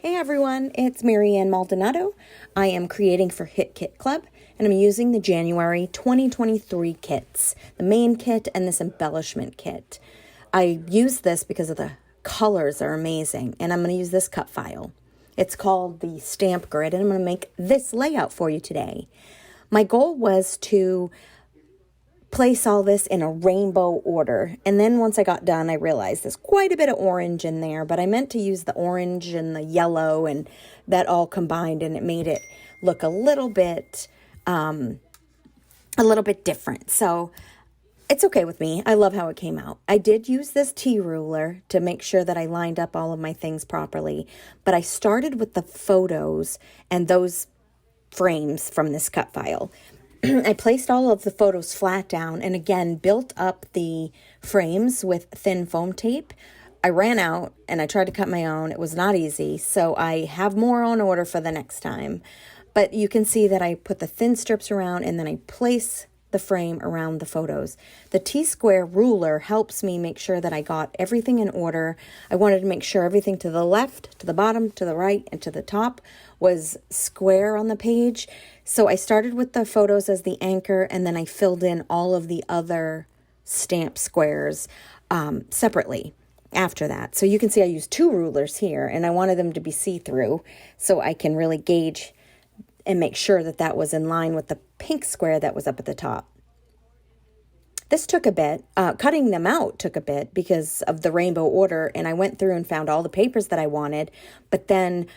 Hey everyone, it's Maldonado. I am creating for Hit Kit Club, and I'm using the January 2023 kits, the main kit and this embellishment kit. I use this because of the colors are amazing, and I'm going to use this cut file. It's called the Stamp Grid, and I'm going to make this layout for you today. My goal was to place all this in a rainbow order. And then once I got done, I realized there's quite a bit of orange in there, but I meant to use the orange and the yellow and that all combined, and it made it look a little bit different. So it's okay with me. I love how it came out. I did use this T ruler to make sure that I lined up all of my things properly, but I started with the photos and those frames from this cut file. I placed all of the photos flat down and again built up the frames with thin foam tape. I ran out and I tried to cut my own. It was not easy, so I have more on order for the next time. But you can see that I put the thin strips around and then I place the frame around the photos. The T-square ruler helps me make sure that I got everything in order. I wanted to make sure everything to the left, to the bottom, to the right, and to the top was square on the page. So I started with the photos as the anchor, and then I filled in all of the other stamp squares separately after that. So you can see I used two rulers here, and I wanted them to be see-through so I can really gauge and make sure that that was in line with the pink square that was up at the top. This took a bit. Cutting them out took a bit because of the rainbow order, and I went through and found all the papers that I wanted, but then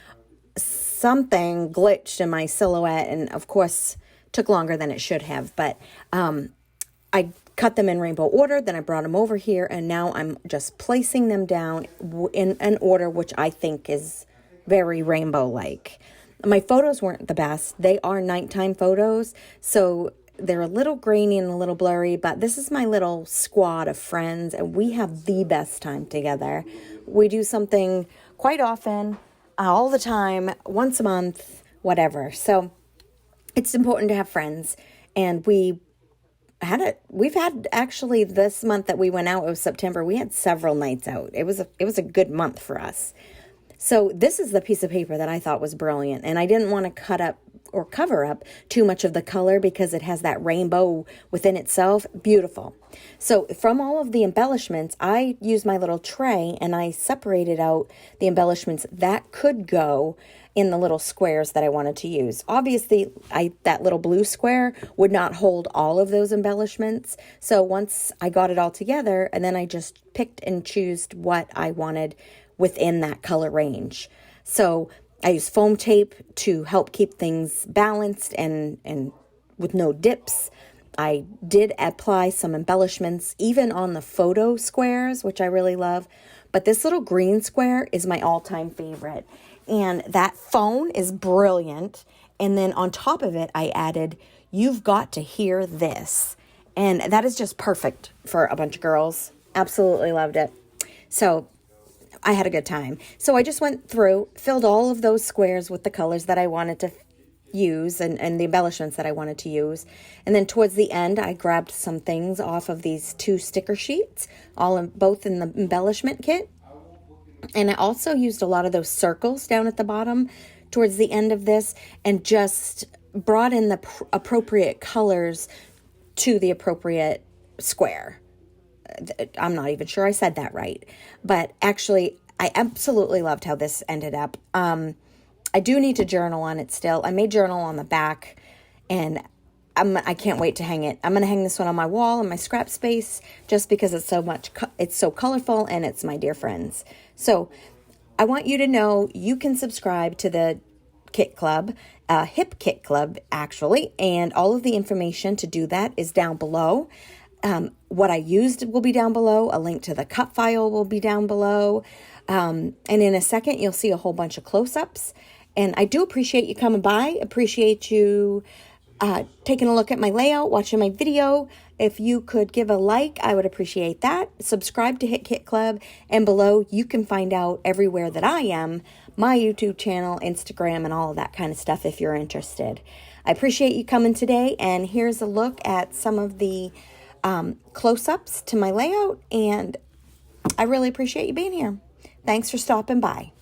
something glitched in my silhouette, and of course took longer than it should have, but I cut them in rainbow order, then I brought them over here, and now I'm just placing them down in an order which I think is very rainbow-like. My photos weren't the best. They are nighttime photos, so they're a little grainy and a little blurry, but this is my little squad of friends, and we have the best time together. We do something quite often, all the time, once a month, whatever. So it's important to have friends, and we've had actually this month that we went out, it was September, we had several nights out. It was a good month for us. So this is the piece of paper that I thought was brilliant, and I didn't want to cut up or cover up too much of the color because it has that rainbow within itself. Beautiful. So from all of the embellishments, I used my little tray and I separated out the embellishments that could go in the little squares that I wanted to use. Obviously, that little blue square would not hold all of those embellishments. So once I got it all together, and then I just picked and chose what I wanted within that color range. So I use foam tape to help keep things balanced and with no dips. I did apply some embellishments even on the photo squares, which I really love. But this little green square is my all-time favorite. And that phone is brilliant. And then on top of it, I added, "You've got to hear this." And that is just perfect for a bunch of girls. Absolutely loved it. So I had a good time. So I just went through, filled all of those squares with the colors that I wanted to use and the embellishments that I wanted to use. And then towards the end, I grabbed some things off of these two sticker sheets, both in the embellishment kit. And I also used a lot of those circles down at the bottom towards the end of this and just brought in the appropriate colors to the appropriate square. I'm not even sure I said that right, but actually I absolutely loved how this ended up. I do need to journal on it still. I may journal on the back, and I can't wait to hang it. I'm going to hang this one on my wall in my scrap space just because it's so colorful and it's my dear friends. So I want you to know you can subscribe to the Kit Club, Hip Kit Club actually, and all of the information to do that is down below. What I used will be down below. A link to the cut file will be down below. And in a second, you'll see a whole bunch of close-ups. And I do appreciate you coming by. Appreciate you taking a look at my layout, watching my video. If you could give a like, I would appreciate that. Subscribe to Hit Kit Club. And below, you can find out everywhere that I am, my YouTube channel, Instagram, and all of that kind of stuff if you're interested. I appreciate you coming today. And here's a look at some of the close-ups to my layout, and I really appreciate you being here. Thanks for stopping by.